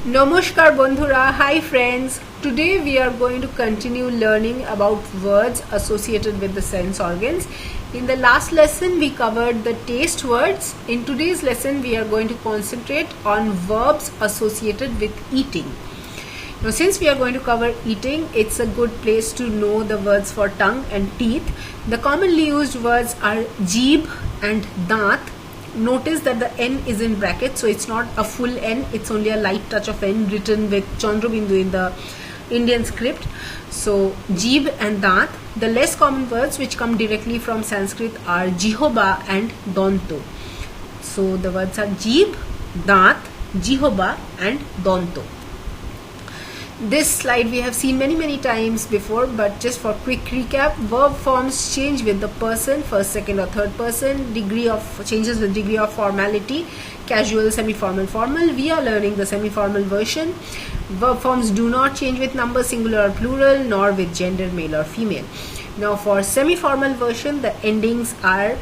Namaskar Bandhura, hi friends. Today we are going to continue learning about words associated with the sense organs. In the last lesson we covered the taste words. In today's lesson we are going to concentrate on verbs associated with eating. Now since we are going to cover eating, it's a good place to know the words for tongue and teeth. The commonly used words are jeeb and daant. Notice that the N is in brackets, so it's not a full N, it's only a light touch of N written with Chandra Bindu in the Indian script. So jeeb and daant. The less common words which come directly from Sanskrit are jihoba and donto. So the words are jeeb, daant, jihoba and donto. This slide we have seen many times before, but just for quick recap, verb forms change with the person, first, second or third person, changes with degree of formality, casual, semi-formal, formal. We are learning the semi-formal version. Verb forms do not change with number, singular or plural, nor with gender, male or female. Now for semi-formal version, the endings are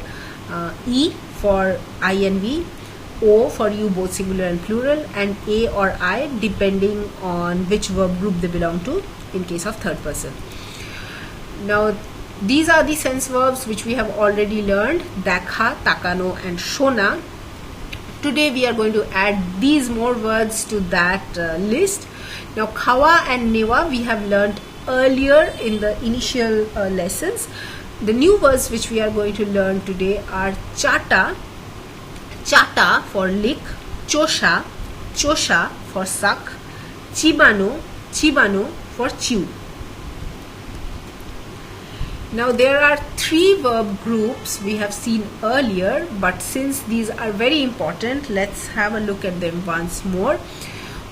E for I and V, O for you, both singular and plural, and A or I depending on which verb group they belong to in case of third person. Now these are the sense verbs which we have already learned: dakha, takano and shona. Today we are going to add these more words to that list. Now khawa and newa we have learned earlier in the initial lessons. The new words which we are going to learn today are chata for lick, chosha for suck, chibano for chew. Now there are three verb groups we have seen earlier, but since these are very important, let's have a look at them once more.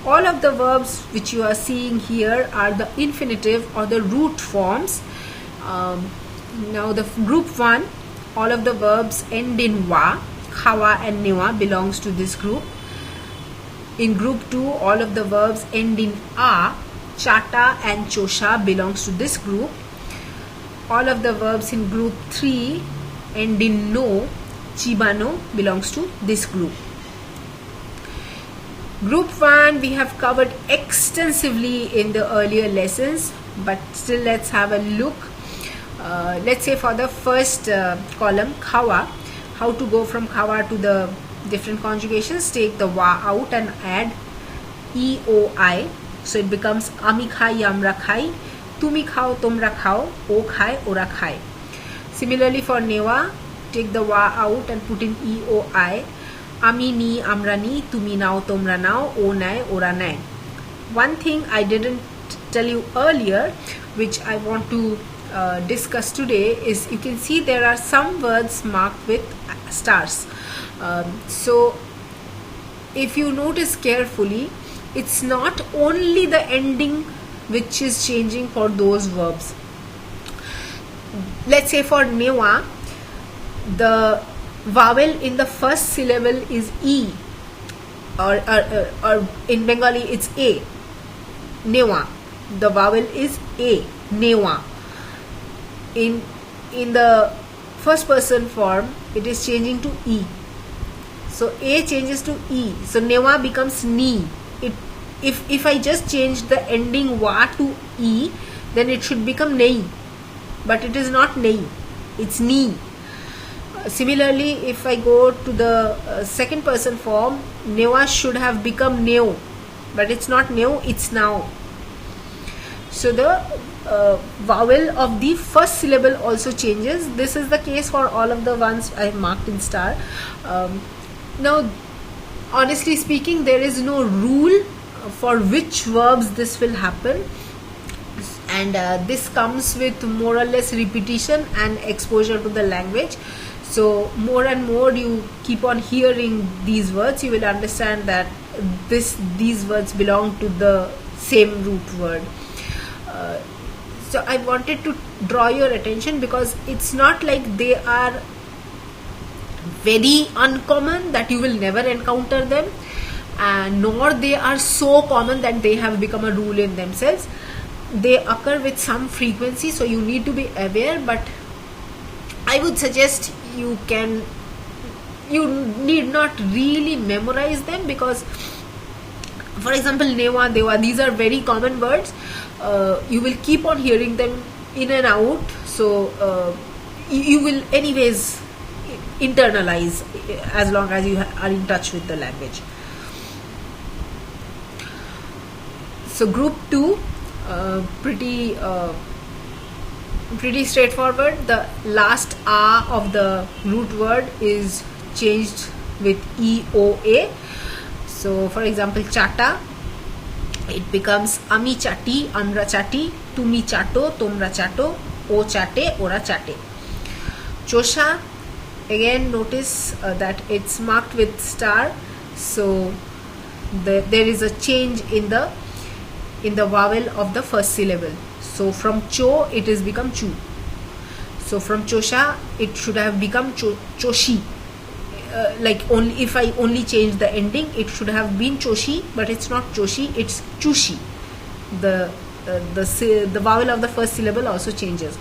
All of the verbs which you are seeing here are the infinitive or the root forms. Now the group 1, all of the verbs end in wa. Khawa and newa belongs to this group. In group 2, all of the verbs end in a. Chata and chosha belongs to this group. All of the verbs in group 3 end in no. Chibano belongs to this group. Group 1 we have covered extensively in the earlier lessons, but still let's have a look. Let's say for the first column, khawa, how to go from khawa to the different conjugations. Take the wa out and add e, o, I. So it becomes ami khai, amra khai, tumi khao, tomra khao, o khai, ora khai. Similarly for newa, take the wa out and put in e, o, I. Ami ni, amra ni, tumi nao, tomra nao, o nai, ora nai. One thing I didn't tell you earlier, which I want to discuss today, is you can see there are some words marked with stars. So if you notice carefully, it's not only the ending which is changing for those verbs. Let's say for newa, the vowel in the first syllable is E, or in Bengali it's A. Newa, the vowel is A, newa. In the first person form, it is changing to E. So A changes to E. So newa becomes ni. If I just change the ending wa to E, then it should become nei. But it is not nei. It's ni. Similarly, if I go to the second person form, newa should have become neo. But it's not neo, it's now. So the vowel of the first syllable also changes. This is the case for all of the ones I have marked in star. Now, honestly speaking, there is no rule for which verbs this will happen, and this comes with more or less repetition and exposure to the language. So more and more you keep on hearing these words, you will understand that these words belong to the same root word. So I wanted to draw your attention because it's not like they are very uncommon that you will never encounter them, and nor they are so common that they have become a rule in themselves. They occur with some frequency, so you need to be aware, but I would suggest you need not really memorize them, because For example, newa, dewa, these are very common words. You will keep on hearing them in and out, so you will anyways internalize as long as you are in touch with the language. So group 2, pretty straightforward. The last a of the root word is changed with EOA. So for example, chata, it becomes ami chati, amra chati, tumi chato, tomra chato, o chate, ora chate. Chosha, again notice that it's marked with star, so there is a change in the vowel of the first syllable. So from cho it is become chu. So from chosha it should have become choshi. Like only if I only change the ending, it should have been choshi, but it's not choshi, it's chushi. The vowel of the first syllable also changes.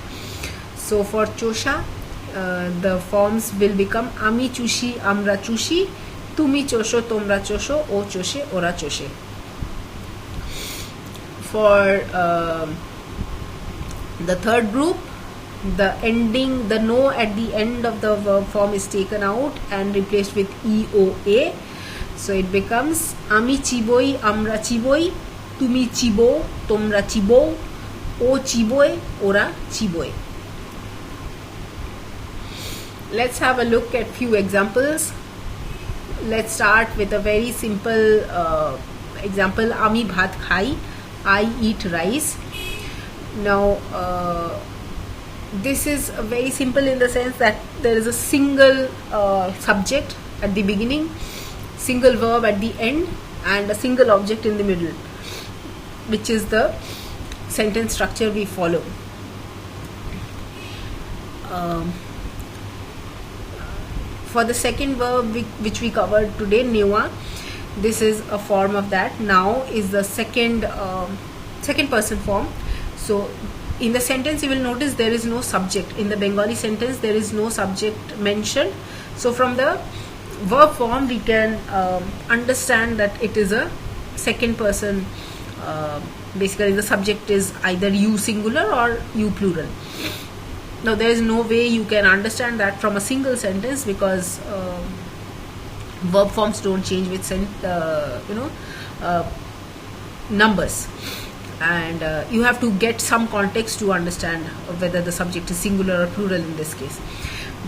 So for chosha, the forms will become ami chushi, amra chushi, tumi chosho, tomra chosho, o choshe, ora choshe. For the third group, the no at the end of the verb form is taken out and replaced with EOA. So it becomes ami chiboi, amra chiboi, tumi chibo, tomra chibo, o chiboi, ora chiboi. Let's have a look at few examples. Let's start with a very simple example. Ami bhat khai, I eat rice. Now this is very simple in the sense that there is a single subject at the beginning, single verb at the end, and a single object in the middle, which is the sentence structure we follow. For the second verb which we covered today, newa, this is a form of that. Now is the second person form. So in the sentence you will notice there is no subject. In the Bengali sentence there is no subject mentioned. So from the verb form we can understand that it is a second person. Basically the subject is either you singular or you plural. Now there is no way you can understand that from a single sentence, because verb forms don't change with numbers, and you have to get some context to understand whether the subject is singular or plural in this case.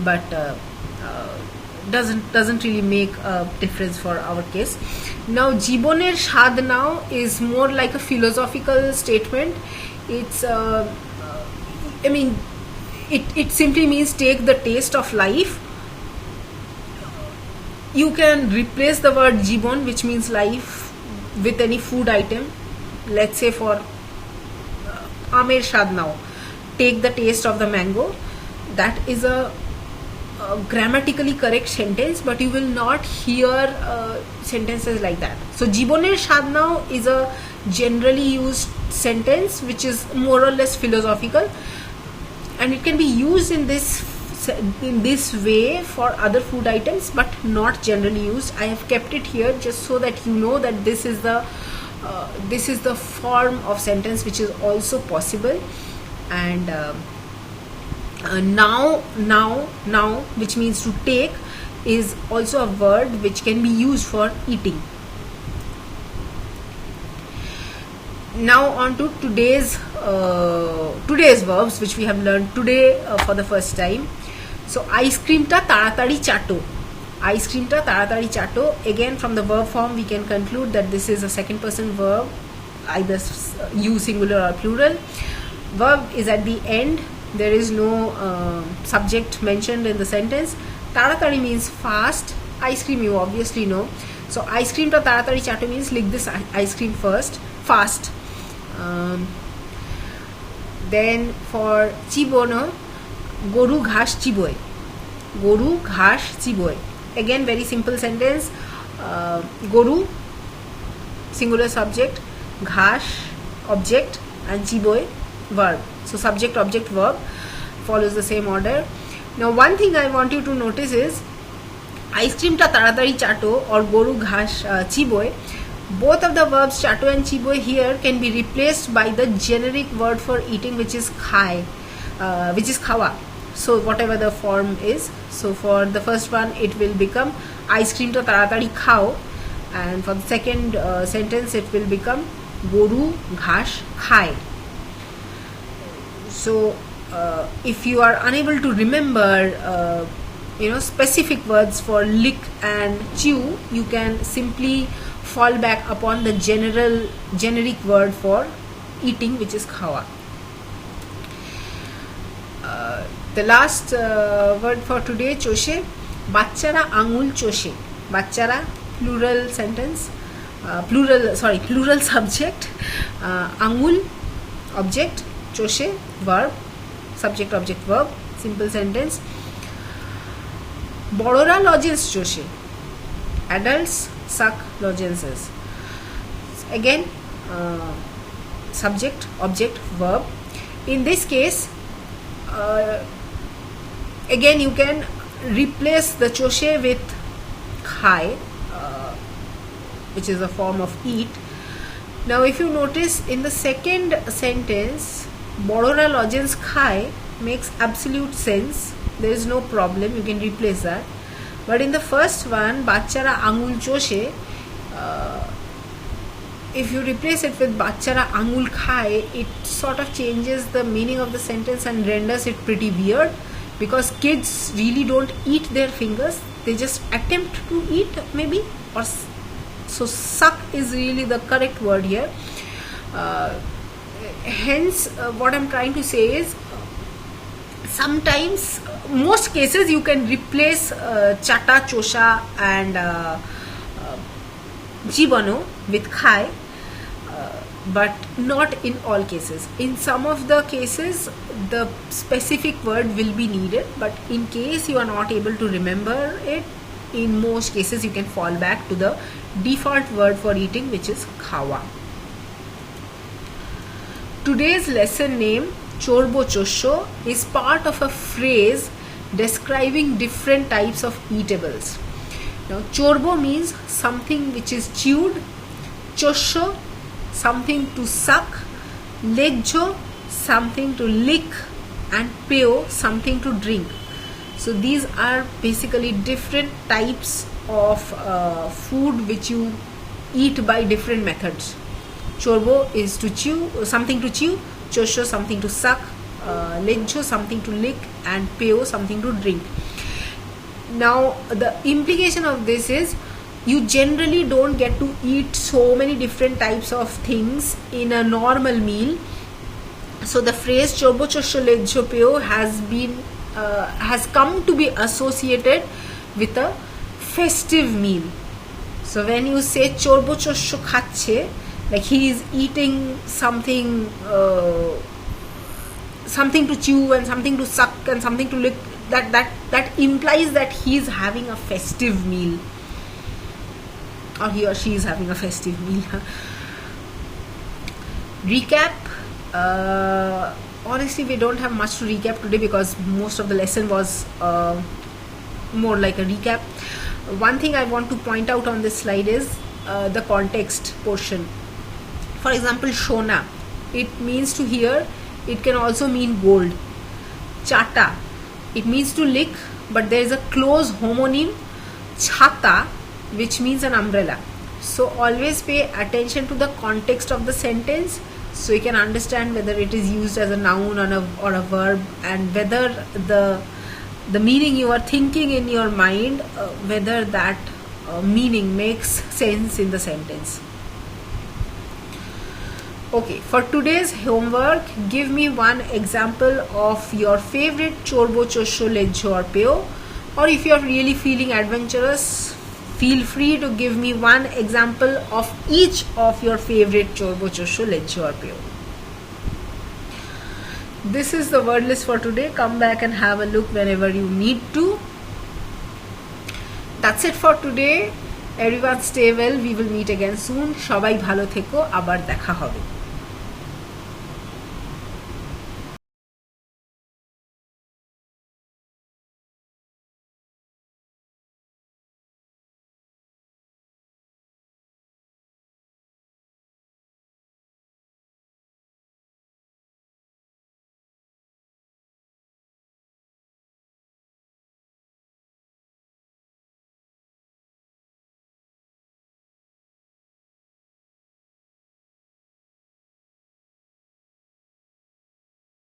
But doesn't really make a difference for our case. Now jiboner shad now is more like a philosophical statement. It's it simply means take the taste of life. You can replace the word jibon, which means life, with any food item. Let's say for amer shad now, take the taste of the mango. That is a grammatically correct sentence, but you will not hear sentences like that. So jiboner shad now is a generally used sentence which is more or less philosophical, and it can be used in this way for other food items, but not generally used. I have kept it here just so that you know that this is the form of sentence which is also possible. And now, which means to take, is also a word which can be used for eating. Now on to today's verbs which we have learned today for the first time. So ice cream ta taratari chato. Ice cream ta taratari chato. Again, from the verb form we can conclude that this is a second person verb, either you singular or plural. Verb is at the end. There is no subject mentioned in the sentence. Taratari means fast. Ice cream you obviously know. So ice cream ta taratari chato means lick this ice cream first, fast. Then for chibono, goru ghash chiboy. Goru ghash chiboy. Again, very simple sentence. Goru, singular subject, ghash, object, and chiboy, verb. So subject, object, verb follows the same order. Now one thing I want you to notice is ice cream ta taratari chato or goru ghash chiboy. Both of the verbs chato and chibo here can be replaced by the generic word for eating, which is khai, which is khawa. So whatever the form is. So for the first one, it will become ice cream to taratari khao, and for the second sentence, it will become goru ghash khai. So if you are unable to remember specific words for lick and chew, you can simply fall back upon the generic word for eating, which is khawa. The last word for today, choshe. Bachchara angul choshe. Bachchara, plural sentence, plural subject, angul object, choshe verb, subject object verb, simple sentence. Borora lozenge choshe. Adults suck lozenges. Again, subject object verb. In this case, again you can replace the choshe with khai, which is a form of eat. Now if you notice, in the second sentence, borora lozenge khai makes absolute sense. There is no problem, you can replace that. But in the first one, bachchara angul choshe, if you replace it with bachchara angul khai, it sort of changes the meaning of the sentence and renders it pretty weird, because kids really don't eat their fingers, they just attempt to eat maybe, or so suck is really the correct word here. Hence what I'm trying to say is, sometimes, most cases, you can replace chata, chosha and jibano with khai, but not in all cases. In some of the cases, the specific word will be needed, but in case you are not able to remember it, in most cases you can fall back to the default word for eating, which is khawa. Today's lesson name, Chorbo Chosso, is part of a phrase describing different types of eatables. Now, chorbo means something which is chewed, chosso, something to suck, lejjo, something to lick, and peo, something to drink. So these are basically different types of food which you eat by different methods. Chorbo is to chew, something to chew, chosso something to suck, lejjo something to lick, and peo something to drink. Now the implication of this is, you generally don't get to eat so many different types of things in a normal meal. So the phrase chorbo chosso lejjo peo has come to be associated with a festive meal. So when you say chorbo chosso khache, like he is eating something to chew and something to suck and something to lick, that implies that he is having a festive meal, or he or she is having a festive meal. Recap. Honestly, we don't have much to recap today because most of the lesson was more like a recap. One thing I want to point out on this slide is the context portion. For example, shona, it means to hear, it can also mean gold. Chata, it means to lick, but there is a close homonym, chhata, which means an umbrella. So always pay attention to the context of the sentence, so you can understand whether it is used as a noun or a verb, and whether the meaning you are thinking in your mind, whether that meaning makes sense in the sentence. Okay, for today's homework, give me one example of your favorite chorbo, chosso, lejjo or peo, or if you are really feeling adventurous, feel free to give me one example of each of your favorite chorbo, chosso, lejjo or peo. This is the word list for today. Come back and have a look whenever you need to. That's it for today. Everyone stay well. We will meet again soon. সবাই ভালো থেকো, আবার দেখা হবে.